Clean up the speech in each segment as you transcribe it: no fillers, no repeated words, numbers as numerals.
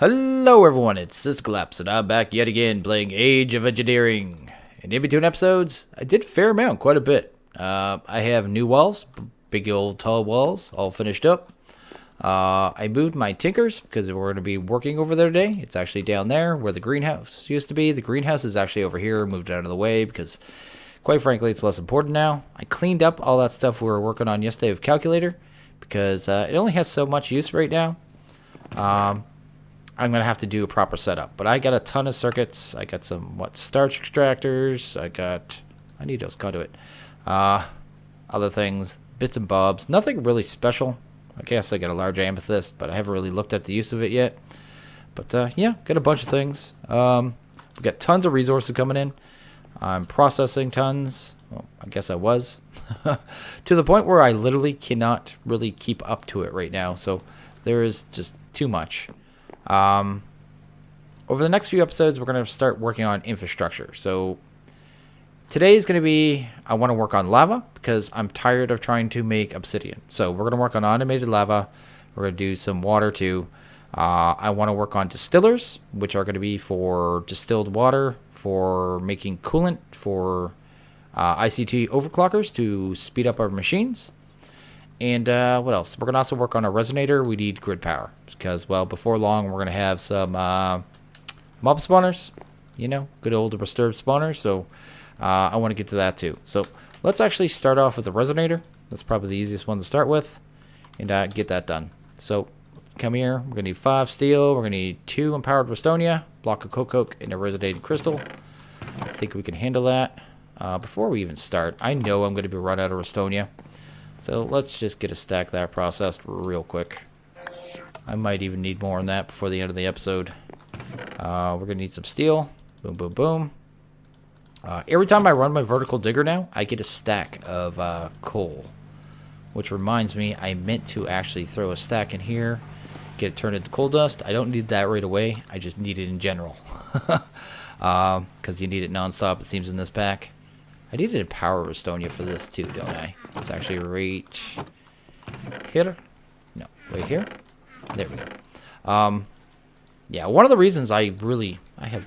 Hello everyone, it's SystemCollapse, and I'm back yet again playing Age of Engineering. And in between episodes, I did a fair amount, quite a bit. I have new walls, big old tall walls, all finished up. I moved my tinkers, because we're going to be working over there today. It's actually down there, where the greenhouse used to be. The greenhouse is actually over here, moved out of the way, because quite frankly, it's less important now. I cleaned up all that stuff we were working on yesterday with Calculator, because it only has so much use right now. I'm going to have to do a proper setup. But I got a ton of circuits. I got some, starch extractors. I need those conduit. Other things, bits and bobs. Nothing really special. I guess I got a large amethyst, but I haven't really looked at the use of it yet. But yeah, got a bunch of things. We got tons of resources coming in. I'm processing tons. Well, I guess I was. To the point where I literally cannot really keep up to it right now. So there is just too much. Over the next few episodes, we're going to start working on infrastructure. So today is going to be, I want to work on lava because I'm tired of trying to make obsidian. So we're going to work on automated lava. We're going to do some water too. I want to work on distillers, which are going to be for distilled water, for making coolant, for ICT overclockers to speed up our machines. And what else? We're going to also work on a resonator. We need grid power because, well, before long, we're going to have some mob spawners. You know, good old disturbed spawners. So I want to get to that too. So let's actually start off with the resonator. That's probably the easiest one to start with and get that done. So come here. We're going to need 5 steel. We're going to need 2 empowered Westonia, block of coke, and a resonated crystal. I think we can handle that. Before we even start, I know I'm going to be run out of Westonia. So let's just get a stack of that processed real quick. I might even need more on that before the end of the episode. We're going to need some steel. Boom, boom, boom. Every time I run my vertical digger now, I get a stack of coal. Which reminds me, I meant to actually throw a stack in here. Get it turned into coal dust. I don't need that right away. I just need it in general. Because you need it non-stop, it seems, in this pack. I need an empower Westonia for this too, don't I? It's actually right here. No, right here. There we go. Yeah, one of the reasons I have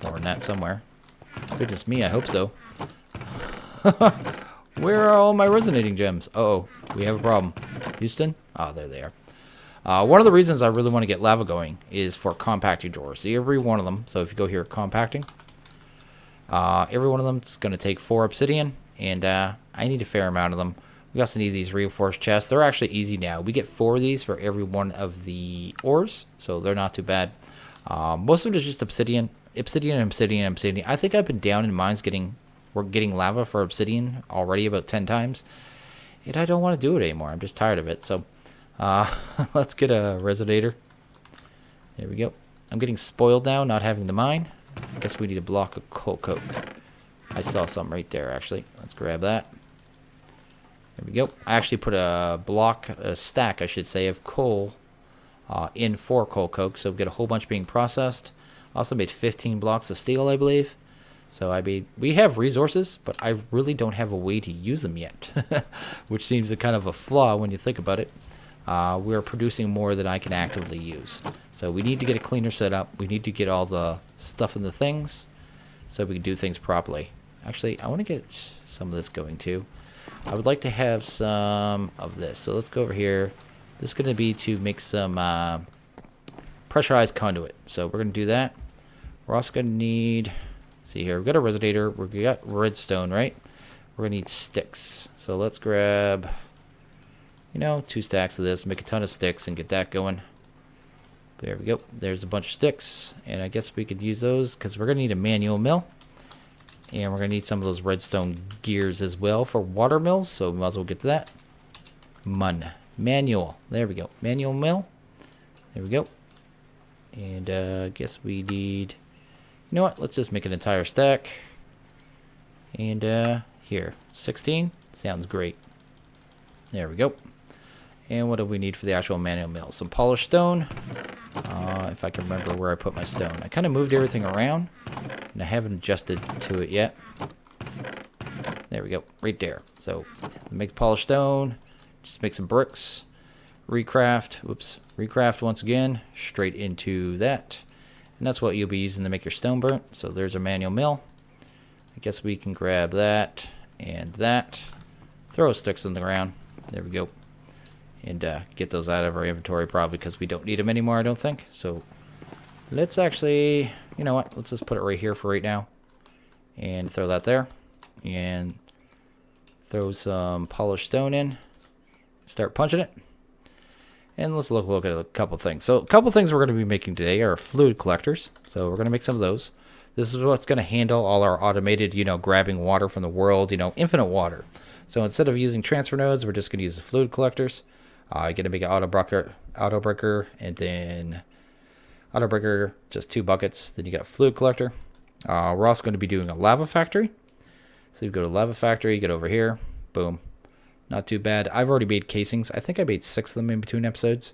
more than that somewhere. Goodness me, I hope so. Where are all my resonating gems? Uh-oh, we have a problem. Houston? Oh, there they are. One of the reasons I really want to get lava going is for compacting drawers. See, every one of them. So if you go here, compacting. Every one of them is going to take 4 obsidian, and I need a fair amount of them. We also need these reinforced chests. They're actually easy now. We get 4 of these for every one of the ores, so they're not too bad. Most of it is just obsidian. Obsidian. I think I've been down in mines we're getting lava for obsidian already about 10 times, and I don't want to do it anymore. I'm just tired of it. So let's get a resonator. There we go. I'm getting spoiled now, not having the mine. I guess we need a block of coke. I saw some right there, actually. Let's grab that. There we go. I actually put a stack, I should say, of coal in for coke, so we get a whole bunch being processed. Also made 15 blocks of steel, I believe. So we have resources, but I really don't have a way to use them yet, which seems a kind of a flaw when you think about it. We're producing more than I can actively use. So we need to get a cleaner setup. We need to get all the stuff in the things so we can do things properly. Actually, I want to get some of this going too. I would like to have some of this. So let's go over here. This is going to be to make some pressurized conduit. So we're going to do that. We're also going to need, see here, we've got a resonator. We've got redstone, right? We're going to need sticks. So let's grab, 2 stacks of this, make a ton of sticks and get that going. There we go. There's a bunch of sticks, and I guess we could use those because we're going to need a manual mill. And we're going to need some of those redstone gears as well for water mills, so we might as well get to that. Manual. There we go. Manual mill. There we go. And I guess we need, you know what? Let's just make an entire stack. And here, 16. Sounds great. There we go. And what do we need for the actual manual mill? Some polished stone. If I can remember where I put my stone. I kind of moved everything around, and I haven't adjusted to it yet. There we go, right there. So make polished stone, just make some bricks, recraft once again, straight into that. And that's what you'll be using to make your stone burnt. So there's a manual mill. I guess we can grab that and that. Throw sticks on the ground. There we go. And get those out of our inventory probably because we don't need them anymore, I don't think. So let's actually, you know what? Let's just put it right here for right now. And throw that there. And throw some polished stone in. Start punching it. And let's look at a couple things. So a couple things we're going to be making today are fluid collectors. So we're going to make some of those. This is what's going to handle all our automated, grabbing water from the world, infinite water. So instead of using transfer nodes, we're just going to use the fluid collectors. I'm going to make an auto breaker, and then auto breaker, just 2 buckets. Then you got a fluid collector. We're also going to be doing a lava factory. So you go to lava factory, get over here, boom. Not too bad. I've already made casings. I think I made 6 of them in between episodes.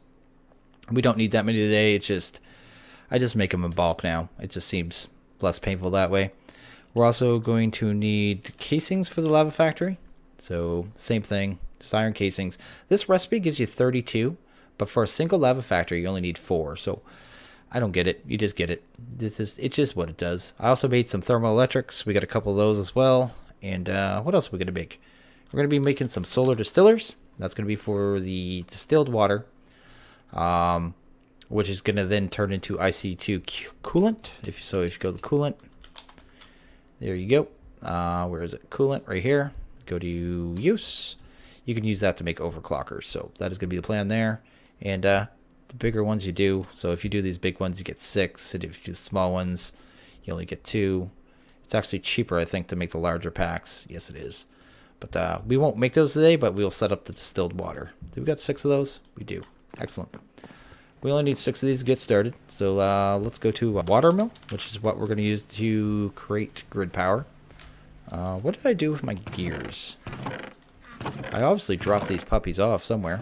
We don't need that many today. I just make them in bulk now. It just seems less painful that way. We're also going to need casings for the lava factory. So same thing, just iron casings. This recipe gives you 32, but for a single lava factory, you only need 4. So I don't get it. You just get it. It's just what it does. I also made some thermoelectrics. We got a couple of those as well. And what else are we going to make? We're going to be making some solar distillers. That's going to be for the distilled water, which is going to then turn into IC2 coolant. If you go to coolant, there you go. Where is it? Coolant right here. Go to use. You can use that to make overclockers. So that is going to be the plan there. And the bigger ones you do. So if you do these big ones, you get 6. And if you do small ones, you only get 2. It's actually cheaper, I think, to make the larger packs. Yes, it is. But we won't make those today, but we'll set up the distilled water. Do we got 6 of those? We do. Excellent. We only need 6 of these to get started. So let's go to a water mill, which is what we're going to use to create grid power. What did I do with my gears? I obviously dropped these puppies off somewhere.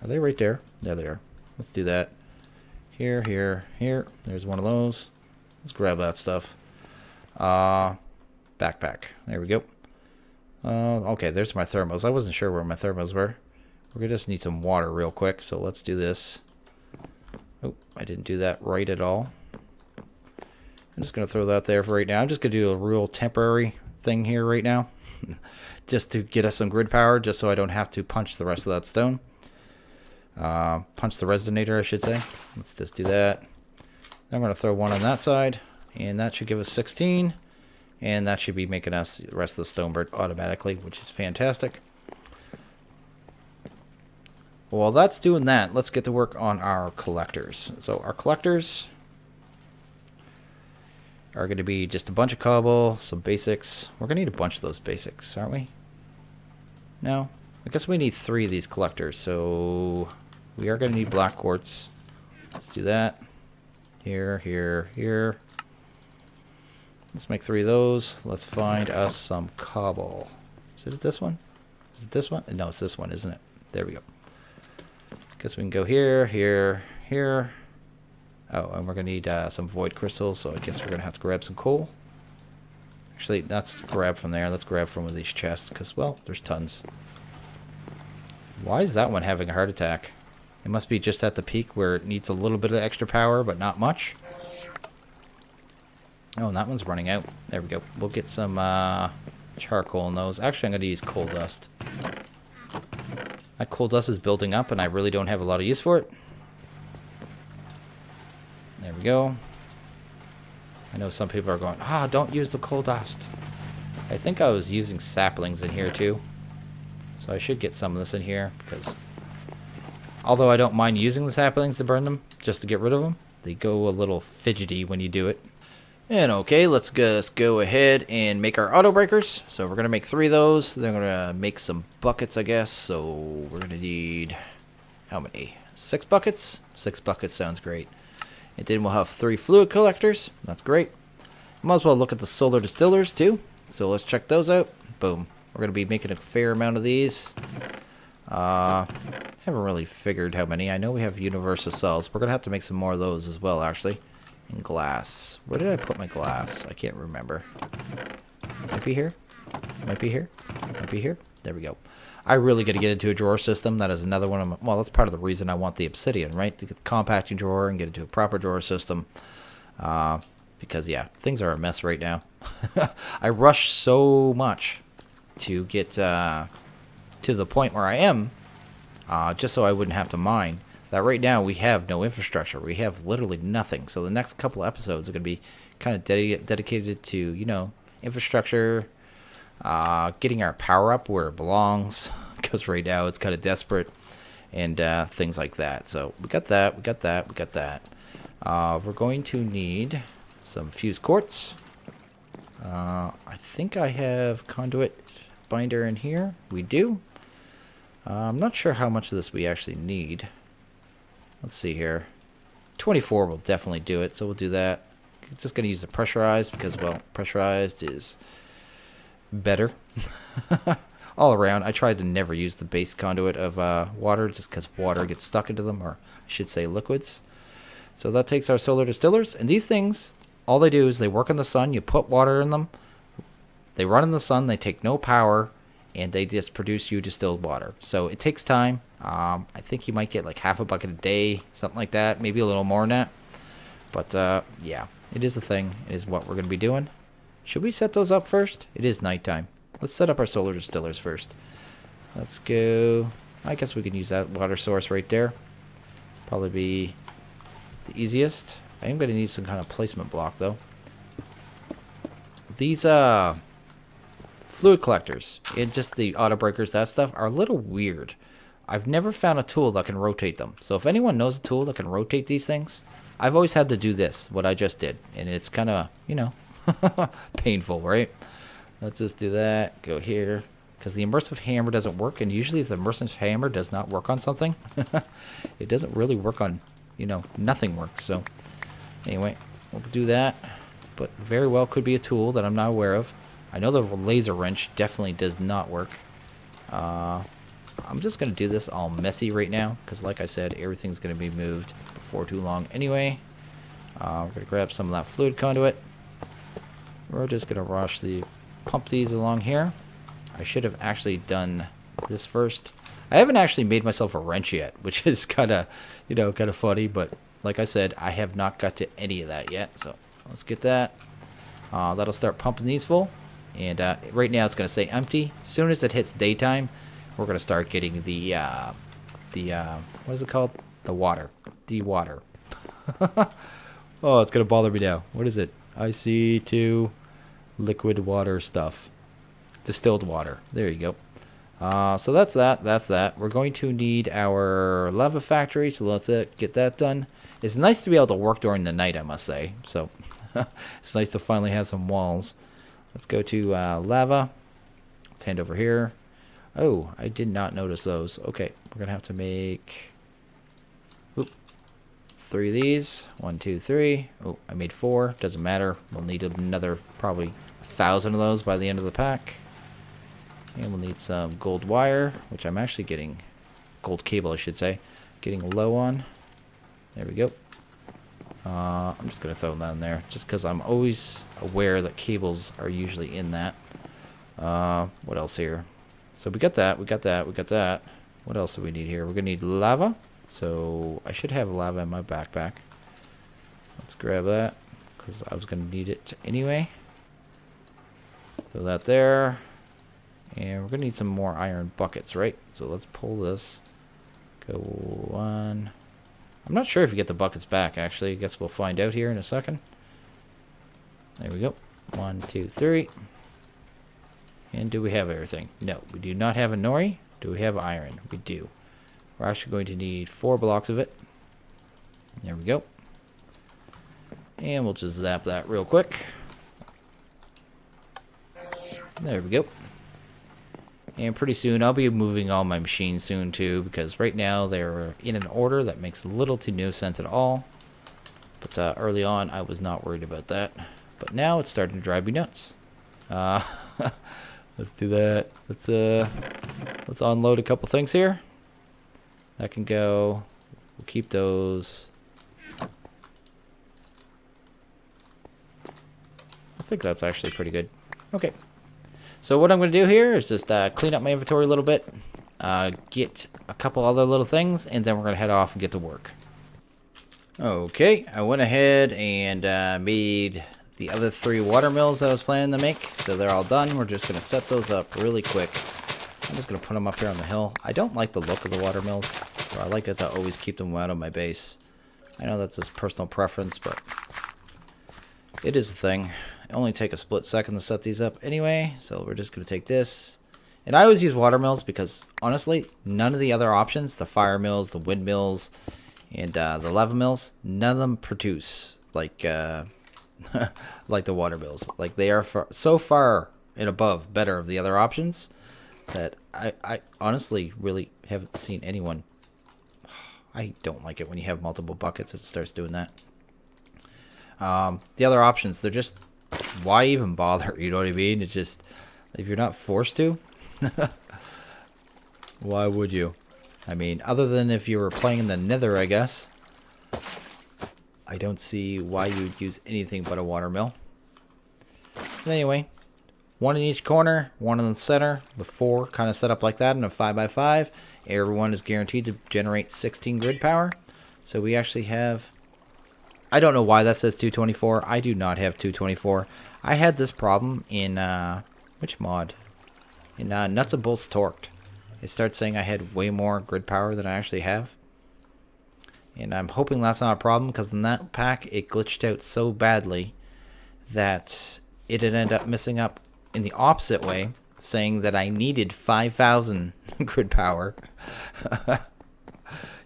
Are they right there? There they are. Let's do that. Here, here, here. There's one of those. Let's grab that stuff. Backpack. There we go. Okay, there's my thermos. I wasn't sure where my thermos were. We're going to just need some water real quick, so let's do this. Oh, I didn't do that right at all. I'm just going to throw that there for right now. I'm just going to do a real temporary thing here right now. Just to get us some grid power, just so I don't have to punch the rest of that stone. Punch the resonator, I should say. Let's just do that. I'm going to throw one on that side, and that should give us 16. And that should be making us the rest of the stone burnt automatically, which is fantastic. While that's doing that, let's get to work on our collectors. So our collectors are going to be just a bunch of cobble, some basics. We're going to need a bunch of those basics, aren't we? No? I guess we need 3 of these collectors, so we are going to need black quartz. Let's do that. Here, here, here. Let's make 3 of those. Let's find us some cobble. Is it this one? Is it this one? No, it's this one, isn't it? There we go. Guess we can go here, here, here. Oh, and we're going to need some void crystals, so I guess we're going to have to grab some coal. Actually, let's grab from there. Let's grab from one of these chests, because, well, there's tons. Why is that one having a heart attack? It must be just at the peak where it needs a little bit of extra power, but not much. Oh, and that one's running out. There we go. We'll get some charcoal in those. Actually, I'm going to use coal dust. That coal dust is building up, and I really don't have a lot of use for it. There we go. I know some people are going, don't use the coal dust. I think I was using saplings in here, too. So I should get some of this in here, because although I don't mind using the saplings to burn them, just to get rid of them, they go a little fidgety when you do it. And okay, let's just go ahead and make our auto breakers. So we're going to make 3 of those. Then we're going to make some buckets, I guess. So we're going to need, how many? 6 buckets? 6 buckets sounds great. And then we'll have 3 fluid collectors. That's great. Might as well look at the solar distillers too. So let's check those out. Boom. We're going to be making a fair amount of these. Haven't really figured how many. I know we have universal cells. We're going to have to make some more of those as well, actually. And glass. Where did I put my glass? I can't remember. Might be here. Might be here. Might be here. There we go. I really got to get into a drawer system. That is another one of my, well, that's part of the reason I want the obsidian, right? To get the compacting drawer and get into a proper drawer system. Because, yeah, things are a mess right now. I rush so much to get to the point where I am, just so I wouldn't have to mine, that right now we have no infrastructure. We have literally nothing. So the next couple episodes are going to be kind of dedicated to, you know, infrastructure, getting our power up where it belongs, because right now it's kind of desperate, and things like that. So we got that, we got that, we got that. We're going to need some fuse quartz. I think I have conduit binder in here. We do. I'm not sure how much of this we actually need. Let's see here. 24 will definitely do it, so we'll do that. Just going to use the pressurized because, well, pressurized is better all around. I tried to never use the base conduit of water just because water gets stuck into them, or I should say liquids. So that takes our solar distillers, and these things, all they do is they work in the sun. You put water in them, they run in the sun, they take no power, and they just produce you distilled water. So it takes time. I think you might get like half a bucket a day, something like that, maybe a little more than that. But yeah, it is a thing. It is what we're going to be doing. Should we set those up first? It is nighttime. Let's set up our solar distillers first. Let's go. I guess we can use that water source right there. Probably be the easiest. I am going to need some kind of placement block though. These fluid collectors and just the auto breakers, that stuff, are a little weird. I've never found a tool that can rotate them. So if anyone knows a tool that can rotate these things, I've always had to do this, what I just did. And it's kind of, you know, painful, right? Let's just do that. Go here. Because the immersive hammer doesn't work. And usually if the immersive hammer does not work on something, it doesn't really work on, you know, nothing works. So anyway, we'll do that. But very well could be a tool that I'm not aware of. I know the laser wrench definitely does not work. I'm just going to do this all messy right now. Because like I said, everything's going to be moved before too long anyway. We're going to grab some of that fluid conduit. We're just going to pump these along here. I should have actually done this first. I haven't actually made myself a wrench yet, which is kind of, you know, kind of funny. But like I said, I have not got to any of that yet. So let's get that. That'll start pumping these full. And right now it's going to stay empty. As soon as it hits daytime, we're going to start getting the what is it called? The water. De-water. Oh, it's going to bother me now. What is it? IC2 liquid water stuff. Distilled water. There you go. So that's that. That's that. We're going to need our lava factory, so let's get that done. It's nice to be able to work during the night, I must say. So it's nice to finally have some walls. Let's go to lava. Let's hand over here. Oh, I did not notice those. Okay, we're going to have to make 3 of these. 1, 2, 3. Oh, I made 4. Doesn't matter. We'll need another probably 1,000 of those by the end of the pack. And we'll need some gold wire, which I'm actually getting, gold cable I should say, getting low on. There we go. I'm just going to throw that in there, just because I'm always aware that cables are usually in that. What else here? So we got that, we got that, we got that. What else do we need here? We're going to need lava. So I should have lava in my backpack. Let's grab that, because I was going to need it anyway. Throw that there. And we're going to need some more iron buckets, right? So let's pull this. Go on. I'm not sure if you get the buckets back, actually. I guess we'll find out here in a second. There we go. 1, 2, 3. And do we have everything? No, we do not have a nori. Do we have iron? We do. We're actually going to need 4 blocks of it. There we go. And we'll just zap that real quick. There we go. And pretty soon, I'll be moving all my machines soon too, because right now they're in an order that makes little to no sense at all. But early on, I was not worried about that. But now it's starting to drive me nuts. Let's do that. Let's unload a couple things here. That can go. We'll keep those. I think that's actually pretty good. Okay. So what I'm going to do here is just clean up my inventory a little bit. get a couple other little things, and then we're going to head off and get to work. Okay, I went ahead and made the other 3 water mills that I was planning to make. So they're all done. We're just going to set those up really quick. I'm just going to put them up here on the hill. I don't like the look of the water mills, so I like it to always keep them out of my base. I know that's just personal preference, but it is a thing. It only take a split second to set these up anyway, so we're just going to take this. And I always use water mills because, honestly, none of the other options, the fire mills, the wind mills, and the lava mills, none of them produce like like the water mills. Like, they are so far and above better of the other options that I honestly really haven't seen anyone. I don't like it when you have multiple buckets. It starts doing that. The other options, they're just, why even bother? You know what I mean? It's just, if you're not forced to, why would you? I mean, other than if you were playing in the Nether, I guess. I don't see why you'd use anything but a water mill. But anyway, 1 in each corner, 1 in the center, the 4 kind of set up like that in a 5x5. Everyone is guaranteed to generate 16 grid power. So we actually have, I don't know why that says 224. I do not have 224. I had this problem in, which mod? In Nuts and Bolts Torqued. It starts saying I had way more grid power than I actually have. And I'm hoping that's not a problem, because in that pack it glitched out so badly that it had ended up messing up in the opposite way, saying that I needed 5,000 grid power.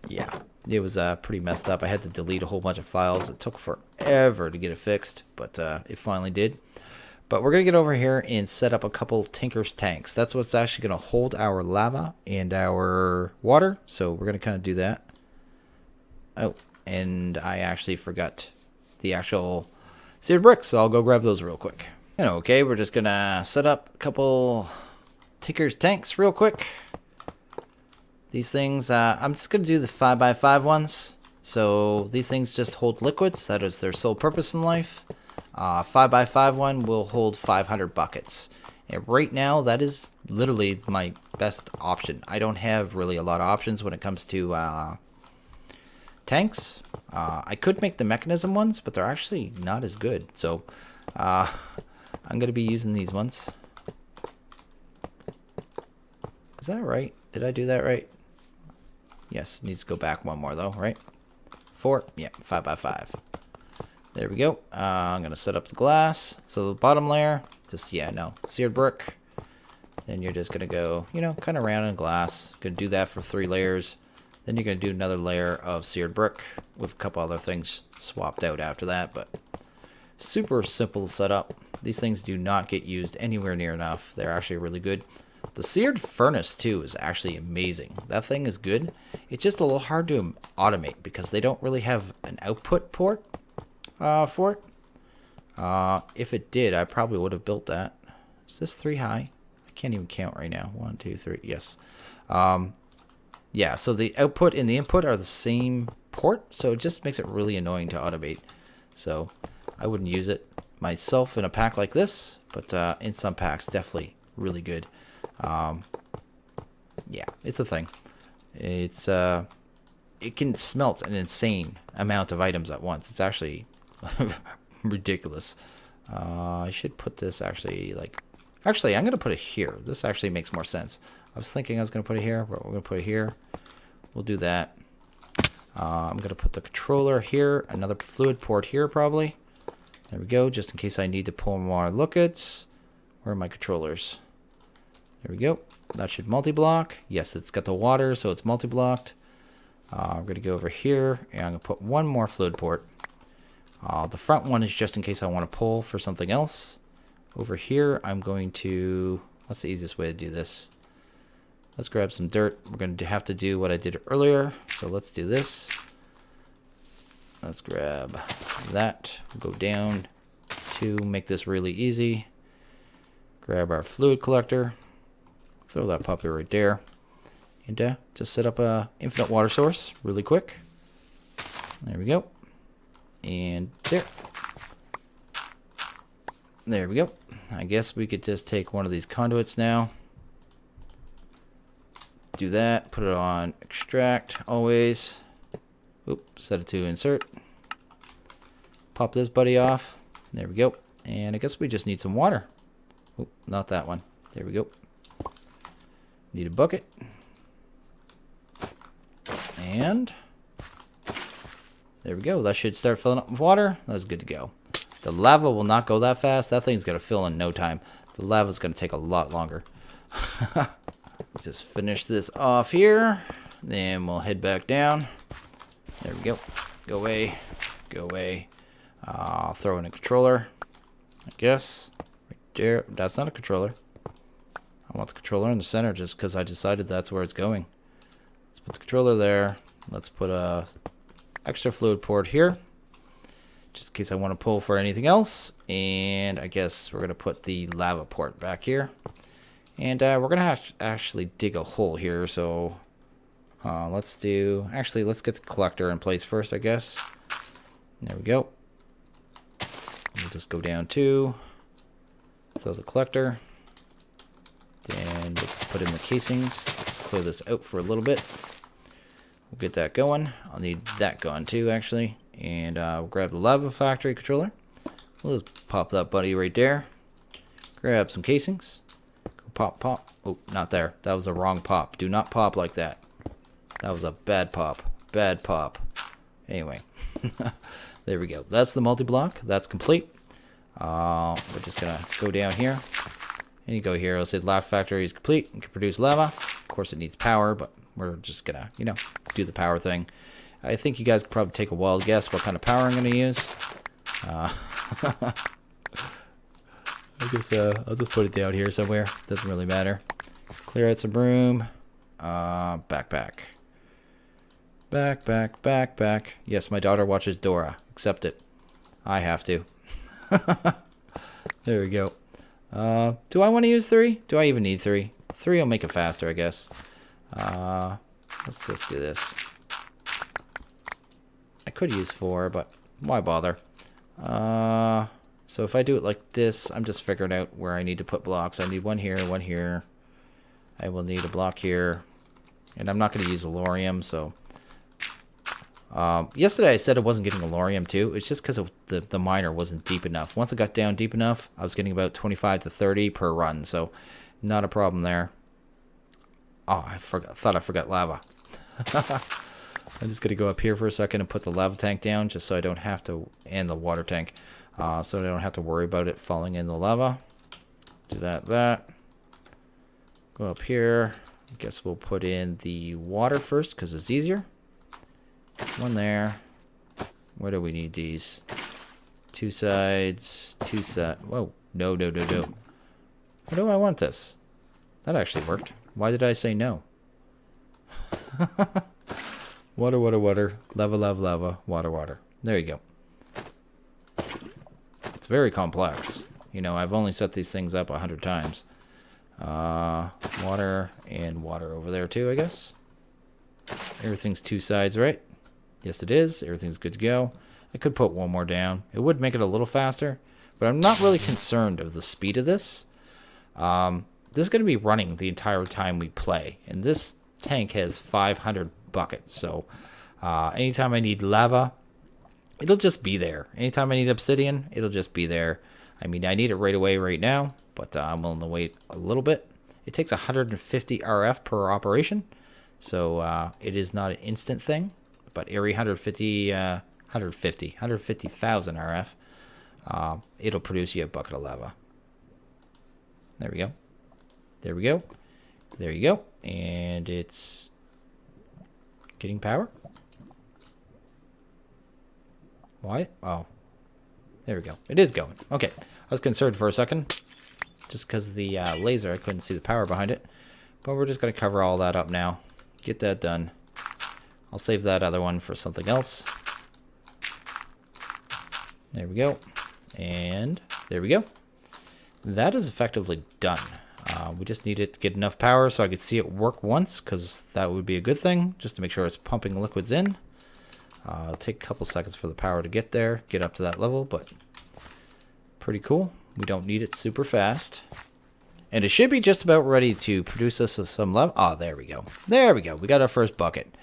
Yeah, it was pretty messed up. I had to delete a whole bunch of files. It took forever to get it fixed, but it finally did. But we're going to get over here and set up a couple Tinker's tanks. That's what's actually going to hold our lava and our water. So we're going to kind of do that. Oh, and I actually forgot the actual seared bricks, so I'll go grab those real quick. And okay, we're just going to set up a couple Tinker's tanks real quick. These things, I'm just going to do the 5x5 ones. So these things just hold liquids. That is their sole purpose in life. 5x5 one will hold 500 buckets. And right now, that is literally my best option. I don't have really a lot of options when it comes to tanks. I could make the mechanism ones, but they're actually not as good. So I'm going to be using these ones. Is that right? Did I do that right? Yes, needs to go back one more though, right? 4, yeah, 5x5. There we go. I'm going to set up the glass. So the bottom layer, just, yeah, no, seared brick. Then you're just going to go, you know, kind of round in glass. Going to do that for 3 layers. Then you're going to do another layer of seared brick with a couple other things swapped out after that. But super simple setup. These things do not get used anywhere near enough. They're actually really good. The seared furnace, too, is actually amazing. That thing is good. It's just a little hard to automate because they don't really have an output port for it. If it did, I probably would have built that. Is this 3 high? I can't even count right now. 1, 2, 3. Yes. Yeah, so the output and the input are the same port, so it just makes it really annoying to automate. So I wouldn't use it myself in a pack like this, but in some packs, definitely really good. Yeah, it's a thing. It's it can smelt an insane amount of items at once. It's actually ridiculous. I should put this actually I'm gonna put it here. This actually makes more sense. I was thinking I was gonna put it here, but we're gonna put it here. We'll do that. I'm gonna put the controller here, another fluid port here probably. There we go, just in case I need to pull more lookits. Where are my controllers? There we go. That should multi-block. Yes, it's got the water, so it's multi-blocked. I'm going to go over here, and I'm going to put one more fluid port. The front one is just in case I want to pull for something else. Over here, I'm going to... What's the easiest way to do this? Let's grab some dirt. We're going to have to do what I did earlier, so let's do this. Let's grab that. Go down to make this really easy. Grab our fluid collector. Throw that puppy right there. And just set up a infinite water source really quick. There we go. And there. There we go. I guess we could just take one of these conduits now. do that. Put it on extract always. Oop, set it to insert. Pop this buddy off. There we go. And I guess we just need some water. Oop, not that one. There we go. Need a bucket. And there we go. That should start filling up with water. That's good to go. The lava will not go that fast. That thing's going to fill in no time. The lava's going to take a lot longer. Just finish this off here. Then we'll head back down. There we go. Go away. Go away. I'll throw in a controller. I guess. Right there. That's not a controller. I want the controller in the center just because I decided that's where it's going. Let's put the controller there. Let's put a extra fluid port here, just in case I want to pull for anything else. And I guess we're going to put the lava port back here. And we're going to have to actually dig a hole here. So let's get the collector in place first, I guess. There we go. We'll just go down to throw the collector. Then we'll just put in the casings. Let's clear this out for a little bit. We'll get that going. I'll need that gone too, actually. And we'll grab the lava factory controller. We'll just pop that buddy right there. Grab some casings. Go pop, pop. Oh, not there. That was a wrong pop. Do not pop like that. That was a bad pop. Bad pop. Anyway. There we go. That's the multi-block. That's complete. We're just going to go down here. And you go here. It'll say lava factory is complete. You can produce lava. Of course, it needs power, but we're just going to, do the power thing. I think you guys could probably take a wild guess what kind of power I'm going to use. I guess I'll just put it down here somewhere. Doesn't really matter. Clear out some room. Backpack. Backpack. Yes, my daughter watches Dora. Accept it. I have to. There we go. Do I want to use 3? Do I even need 3? 3 will make it faster, I guess. Let's just do this. I could use 4, but why bother? So if I do it like this, I'm just figuring out where I need to put blocks. I need one here, one here. I will need a block here. And I'm not going to use Elorium, so... yesterday I said I wasn't getting Elorium too. It's just because the miner wasn't deep enough. Once it got down deep enough, I was getting about 25 to 30 per run, so not a problem there. Oh, thought I forgot lava. I'm just gonna go up here for a second and put the lava tank down, just so I don't have to, and the water tank, so I don't have to worry about it falling in the lava. Do that. Go up here. I guess we'll put in the water first because it's easier. One there. Where do we need these? 2 sides. 2 sides. Whoa. No. Where do I want this? That actually worked. Why did I say no? Water. Lava. Water. There you go. It's very complex. I've only set these things up 100 times. Water and water over there too, I guess. Everything's 2 sides, right? Yes, it is. Everything's good to go. I could put one more down. It would make it a little faster, but I'm not really concerned of the speed of this. This is going to be running the entire time we play, and this tank has 500 buckets, so anytime I need lava, it'll just be there. Anytime I need obsidian, it'll just be there. I mean, I need it right away right now, but I'm willing to wait a little bit. It takes 150 RF per operation, so it is not an instant thing. But every 150,000 RF, it'll produce you a bucket of lava. There we go. And it's getting power. Why? Oh, there we go. It is going. Okay. I was concerned for a second, just because the laser, I couldn't see the power behind it. But we're just going to cover all that up now. Get that done. I'll save that other one for something else. There we go. And there we go. That is effectively done. We just need it to get enough power so I could see it work once, because that would be a good thing, just to make sure it's pumping liquids in. It'll take a couple seconds for the power to get there, get up to that level, but pretty cool. We don't need it super fast. And it should be just about ready to produce us some lava. Oh, there we go. There we go. We got our first bucket.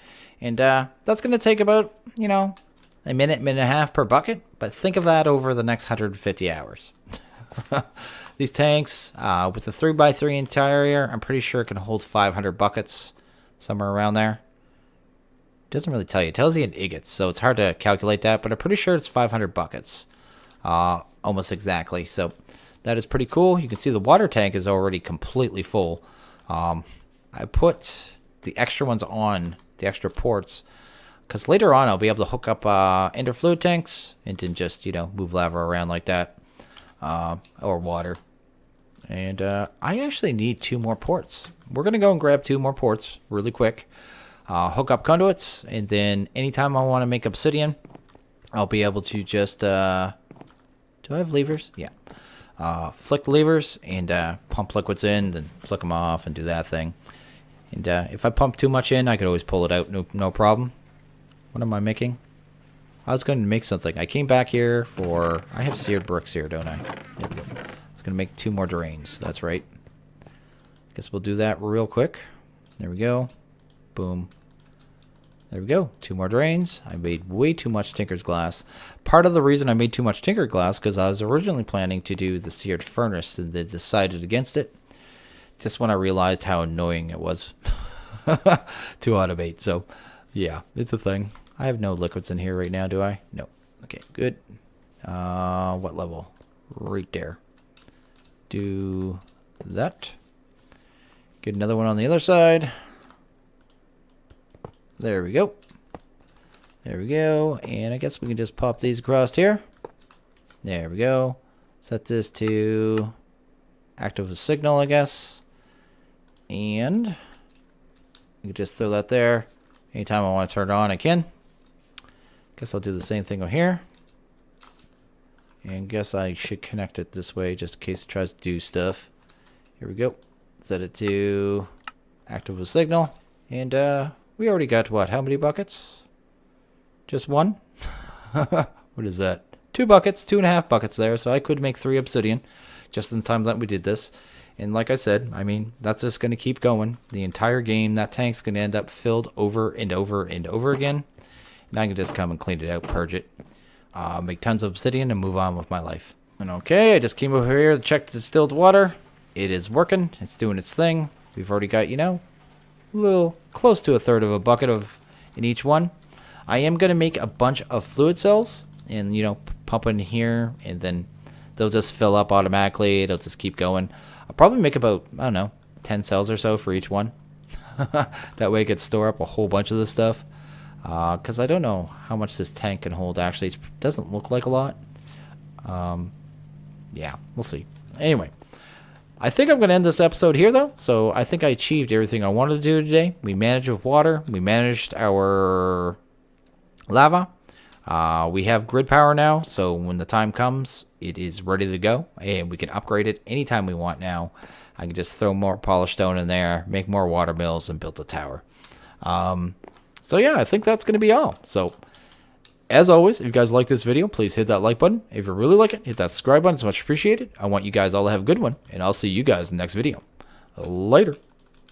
And that's going to take about, you know, a minute and a half per bucket. But think of that over the next 150 hours. These tanks, with the 3x3 interior, I'm pretty sure it can hold 500 buckets. Somewhere around there. Doesn't really tell you. It tells you in ingots, so it's hard to calculate that. But I'm pretty sure it's 500 buckets. Almost exactly. So that is pretty cool. You can see the water tank is already completely full. I put the extra ones on, the extra ports, because later on I'll be able to hook up interfluid tanks and then just, you know, move lava around like that, or water. And I actually need 2 more ports. We're going to go and grab 2 more ports really quick. Hook up conduits, and then anytime I want to make obsidian, I'll be able to just... do I have levers? Yeah. Flick levers and pump liquids in, then flick them off and do that thing. And if I pump too much in, I could always pull it out, no problem. What am I making? I was going to make something. I came back here for... I have seared bricks here, don't I? There we go. I was going to make 2 more drains. That's right. Guess we'll do that real quick. There we go. Boom. There we go. 2 more drains. I made way too much Tinker's Glass. Part of the reason I made too much Tinker's Glass because I was originally planning to do the seared furnace and then decided against it. Just when I realized how annoying it was to automate. So, yeah, it's a thing. I have no liquids in here right now, do I? No. Okay, good. What level? Right there. Do that. Get another one on the other side. There we go. There we go. And I guess we can just pop these across here. There we go. Set this to active with signal, I guess. And you can just throw that there. Anytime I want to turn it on, I can. Guess I'll do the same thing over here. And guess I should connect it this way just in case it tries to do stuff. Here we go. Set it to active with signal. And we already got, what, how many buckets? Just 1? What is that? 2 buckets, 2.5 buckets there. So I could make 3 obsidian just in the time that we did this. And like I said, I mean, that's just going to keep going. The entire game, that tank's going to end up filled over and over and over again. And I can just come and clean it out, purge it. Make tons of obsidian and move on with my life. And okay, I just came over here to check the distilled water. It is working. It's doing its thing. We've already got, you know, a little close to a third of a bucket of in each one. I am going to make a bunch of fluid cells and, you know, pump in here, and then they'll just fill up automatically. It'll just keep going. I'll probably make about, I don't know, 10 cells or so for each one. That way I could store up a whole bunch of this stuff. Because I don't know how much this tank can hold. Actually, it doesn't look like a lot. Yeah, we'll see. Anyway, I think I'm going to end this episode here, though. So I think I achieved everything I wanted to do today. We managed with water. We managed our lava. We have grid power now. So when the time comes, it is ready to go. And we can upgrade it anytime we want now. I can just throw more polished stone in there, make more water mills, and build the tower. So yeah, I think that's going to be all. So as always, if you guys like this video, please hit that like button. If you really like it, hit that subscribe button. It's much appreciated. I want you guys all to have a good one, and I'll see you guys in the next video. Later.